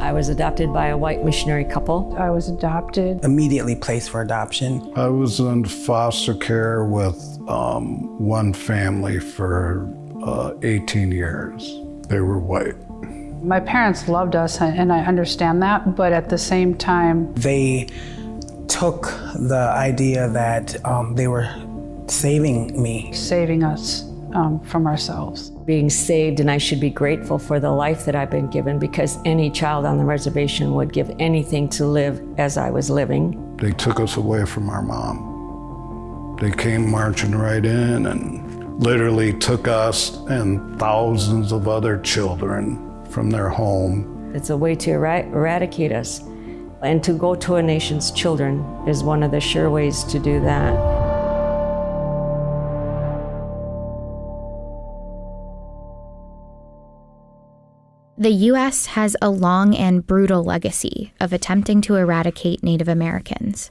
I was adopted by a white missionary couple. I was adopted. Immediately placed for adoption. I was in foster care with one family for 18 years. They were white. My parents loved us, and I understand that, but at the same time, they took the idea that they were saving me. Saving us from ourselves. Being saved, and I should be grateful for the life that I've been given, because any child on the reservation would give anything to live as I was living. They took us away from our mom. They came marching right in and literally took us and thousands of other children from their home. It's a way to eradicate us. And to go to a nation's children is one of the sure ways to do that. The U.S. has a long and brutal legacy of attempting to eradicate Native Americans.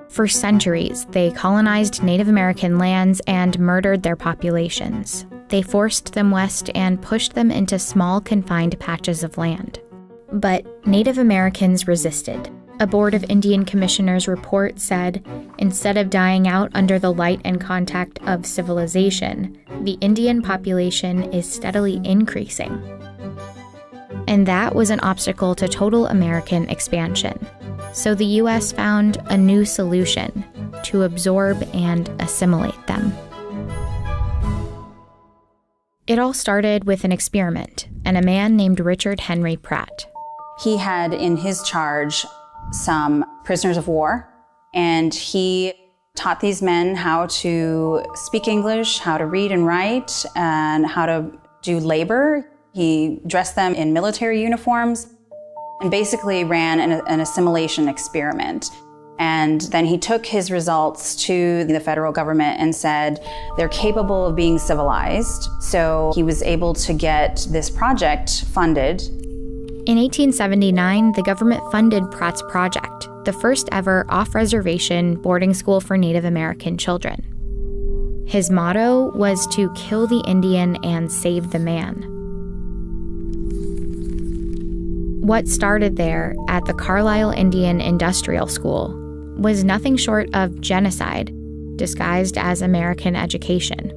For centuries, they colonized Native American lands and murdered their populations. They forced them west and pushed them into small, confined patches of land. But Native Americans resisted. A Board of Indian Commissioners report said, instead of dying out under the light and contact of civilization, the Indian population is steadily increasing. And that was an obstacle to total American expansion. So the U.S. found a new solution: to absorb and assimilate them. It all started with an experiment and a man named Richard Henry Pratt. He had in his charge some prisoners of war, and he taught these men how to speak English, how to read and write, and how to do labor. He dressed them in military uniforms and basically ran an assimilation experiment. And then he took his results to the federal government and said, they're capable of being civilized. So he was able to get this project funded. In 1879, the government funded Pratt's project, the first ever off-reservation boarding school for Native American children. His motto was to kill the Indian and save the man. What started there at the Carlisle Indian Industrial School was nothing short of genocide, disguised as American education.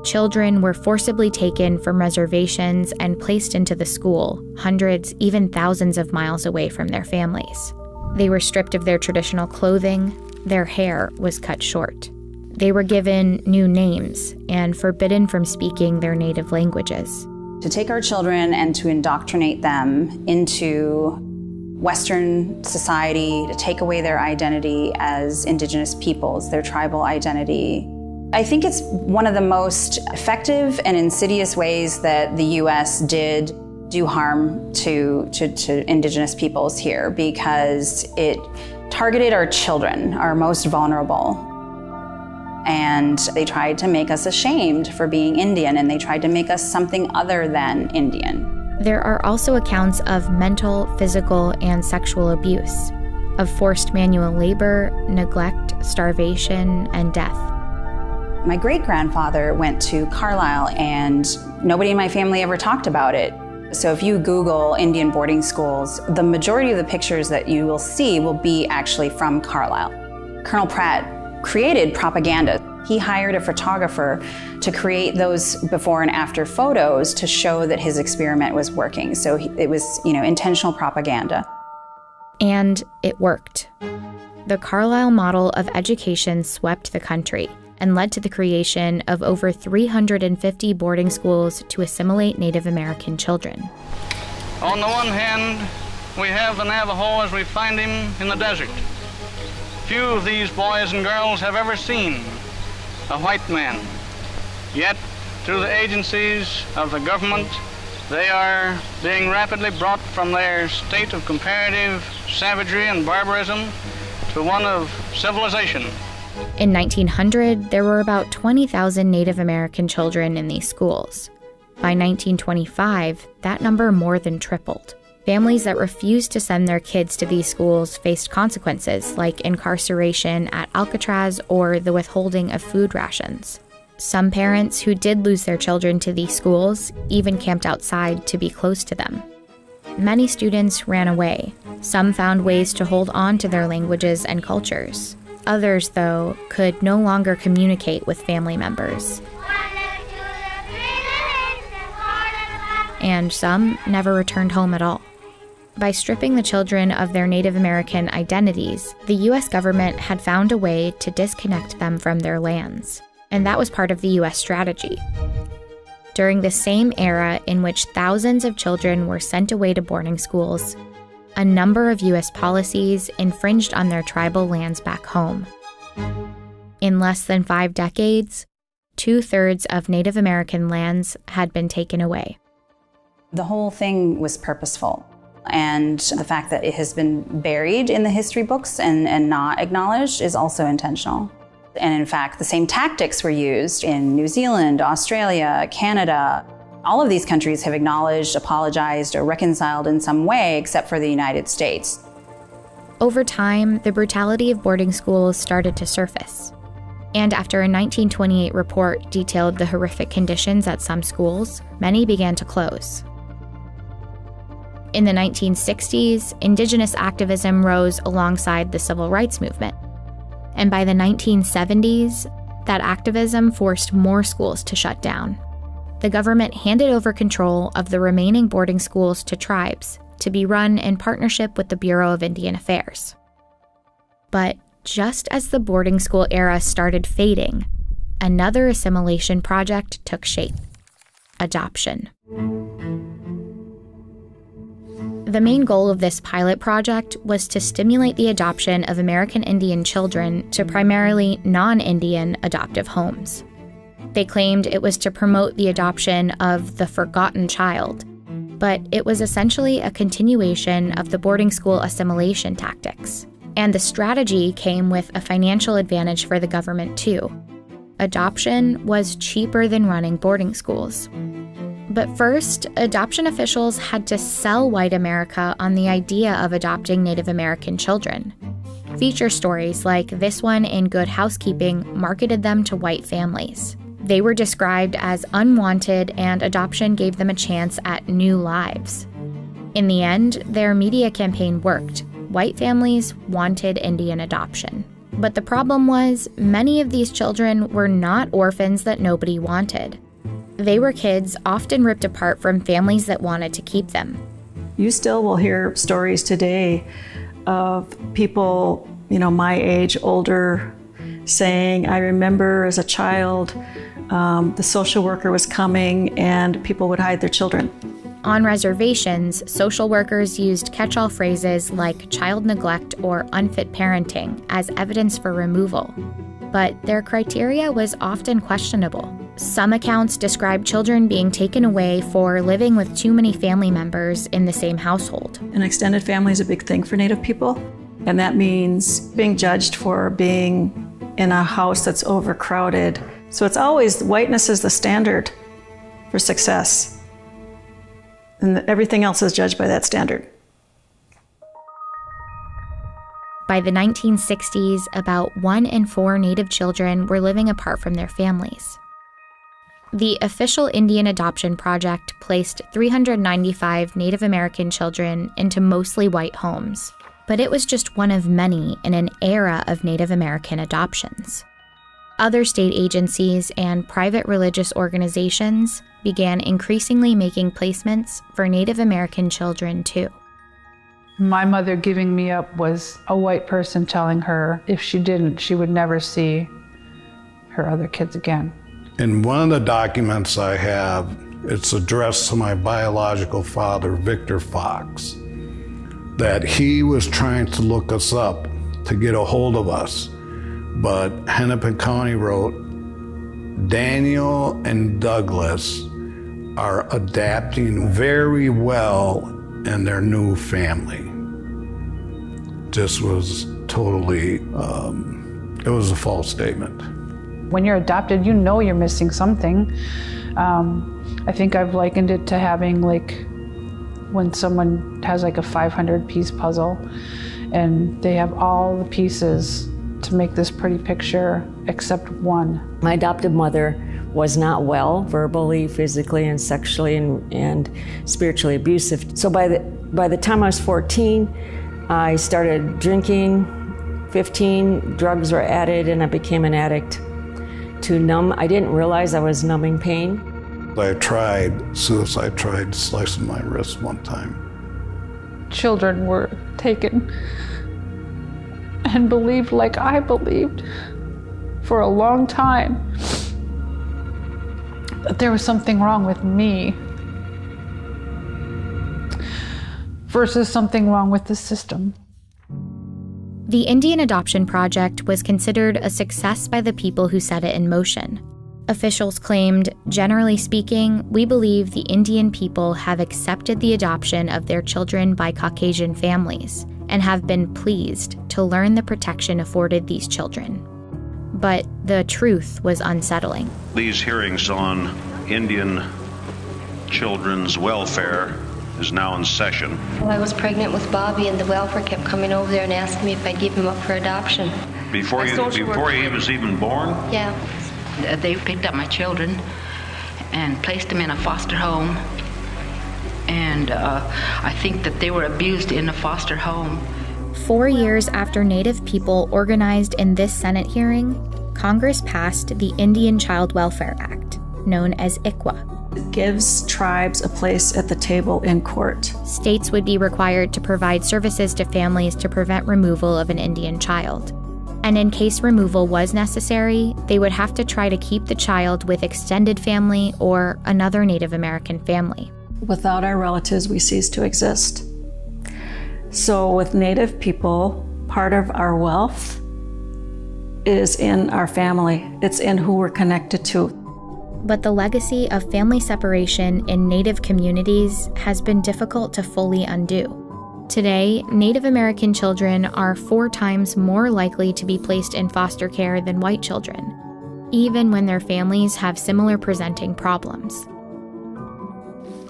Children were forcibly taken from reservations and placed into the school, hundreds, even thousands of miles away from their families. They were stripped of their traditional clothing, their hair was cut short. They were given new names and forbidden from speaking their native languages. To take our children and to indoctrinate them into Western society, to take away their identity as Indigenous peoples, their tribal identity. I think it's one of the most effective and insidious ways that the U.S. did do harm to Indigenous peoples here, because it targeted our children, our most vulnerable. And they tried to make us ashamed for being Indian, and they tried to make us something other than Indian. There are also accounts of mental, physical, and sexual abuse, of forced manual labor, neglect, starvation, and death. My great-grandfather went to Carlisle, and nobody in my family ever talked about it. So if you Google Indian boarding schools, the majority of the pictures that you will see will be actually from Carlisle. Colonel Pratt created propaganda. He hired a photographer to create those before and after photos to show that his experiment was working. So it was, intentional propaganda. And it worked. The Carlisle model of education swept the country and led to the creation of over 350 boarding schools to assimilate Native American children. On the one hand, we have the Navajo as we find him in the desert. Few of these boys and girls have ever seen a white man. Yet, through the agencies of the government, they are being rapidly brought from their state of comparative savagery and barbarism to one of civilization. In 1900, there were about 20,000 Native American children in these schools. By 1925, that number more than tripled. Families that refused to send their kids to these schools faced consequences like incarceration at Alcatraz or the withholding of food rations. Some parents who did lose their children to these schools even camped outside to be close to them. many students ran away. Some found ways to hold on to their languages and cultures. Others, though, could no longer communicate with family members. And some never returned home at all. By stripping the children of their Native American identities, the U.S. government had found a way to disconnect them from their lands. And that was part of the U.S. strategy. During the same era in which thousands of children were sent away to boarding schools, a number of U.S. policies infringed on their tribal lands back home. In less than 5 decades, 2/3 of Native American lands had been taken away. The whole thing was purposeful. And the fact that it has been buried in the history books and not acknowledged is also intentional. And in fact, the same tactics were used in New Zealand, Australia, Canada. All of these countries have acknowledged, apologized, or reconciled in some way, except for the United States. Over time, the brutality of boarding schools started to surface. And after a 1928 report detailed the horrific conditions at some schools, many began to close. In the 1960s, Indigenous activism rose alongside the civil rights movement. And by the 1970s, that activism forced more schools to shut down. The government handed over control of the remaining boarding schools to tribes to be run in partnership with the Bureau of Indian Affairs. But just as the boarding school era started fading, another assimilation project took shape: adoption. The main goal of this pilot project was to stimulate the adoption of American Indian children to primarily non-Indian adoptive homes. They claimed it was to promote the adoption of the forgotten child, but it was essentially a continuation of the boarding school assimilation tactics. And the strategy came with a financial advantage for the government too. Adoption was cheaper than running boarding schools. But first, adoption officials had to sell white America on the idea of adopting Native American children. Feature stories like this one in Good Housekeeping marketed them to white families. They were described as unwanted, and adoption gave them a chance at new lives. In the end, their media campaign worked. White families wanted Indian adoption. But the problem was, many of these children were not orphans that nobody wanted. They were kids often ripped apart from families that wanted to keep them. You still will hear stories today of people, my age, older, saying, I remember as a child, the social worker was coming and people would hide their children. On reservations, social workers used catch-all phrases like child neglect or unfit parenting as evidence for removal. But their criteria was often questionable. Some accounts describe children being taken away for living with too many family members in the same household. An extended family is a big thing for Native people, and that means being judged for being in a house that's overcrowded. So it's always whiteness is the standard for success, and everything else is judged by that standard. By the 1960s, about 1 in 4 Native children were living apart from their families. The official Indian Adoption Project placed 395 Native American children into mostly white homes, but it was just one of many in an era of Native American adoptions. Other state agencies and private religious organizations began increasingly making placements for Native American children too. My mother giving me up was a white person telling her if she didn't, she would never see her other kids again. In one of the documents I have, it's addressed to my biological father, Victor Fox, that he was trying to look us up to get a hold of us. But Hennepin County wrote, Daniel and Douglas are adapting very well in their new family. This was totally, it was a false statement. When you're adopted, you know you're missing something. I think I've likened it to having when someone has a 500-piece puzzle and they have all the pieces to make this pretty picture except one. My adoptive mother was not well, verbally, physically, and sexually, and spiritually abusive. So by By the time I was 14, I started drinking. 15, drugs were added, and I became an addict to numb. I didn't realize I was numbing pain. I tried suicide, tried slicing my wrist one time. Children were taken and believed like I believed for a long time that there was something wrong with me versus something wrong with the system. The Indian Adoption Project was considered a success by the people who set it in motion. Officials claimed, generally speaking, we believe the Indian people have accepted the adoption of their children by Caucasian families and have been pleased to learn the protection afforded these children. But the truth was unsettling. These hearings on Indian children's welfare is now in session. Well, I was pregnant with Bobby, and the welfare kept coming over there and asking me if I'd give him up for adoption. Before he was even born? Yeah. They picked up my children and placed them in a foster home. And I think that they were abused in a foster home. 4 years after Native people organized in this Senate hearing, Congress passed the Indian Child Welfare Act, known as ICWA. It gives tribes a place at the table in court. States would be required to provide services to families to prevent removal of an Indian child. And in case removal was necessary, they would have to try to keep the child with extended family or another Native American family. Without our relatives, we cease to exist. So with Native people, part of our wealth is in our family. It's in who we're connected to. But the legacy of family separation in Native communities has been difficult to fully undo. Today, Native American children are 4 times more likely to be placed in foster care than white children, even when their families have similar presenting problems.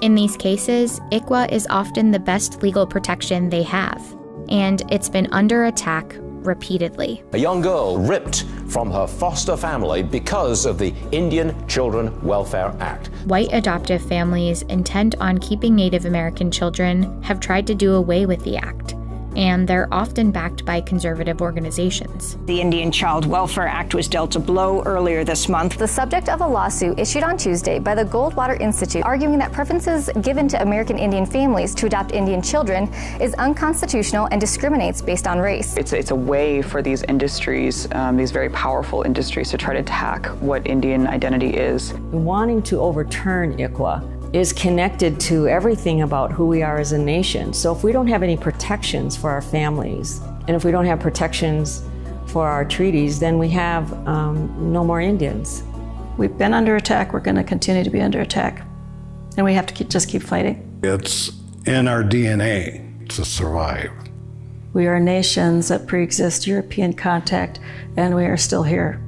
In these cases, ICWA is often the best legal protection they have, and it's been under attack repeatedly. A young girl ripped from her foster family because of the Indian Children Welfare Act. White adoptive families intent on keeping Native American children have tried to do away with the act, and they're often backed by conservative organizations. The Indian Child Welfare Act was dealt a blow earlier this month. The subject of a lawsuit issued on Tuesday by the Goldwater Institute, arguing that preferences given to American Indian families to adopt Indian children is unconstitutional and discriminates based on race. It's a way for these industries, these very powerful industries, to try to attack what Indian identity is. Wanting to overturn ICWA is connected to everything about who we are as a nation. So if we don't have any protections for our families, and if we don't have protections for our treaties, then we have no more Indians. We've been under attack, we're going to continue to be under attack. And we have to just keep fighting. It's in our DNA to survive. We are nations that pre-exist European contact, and we are still here.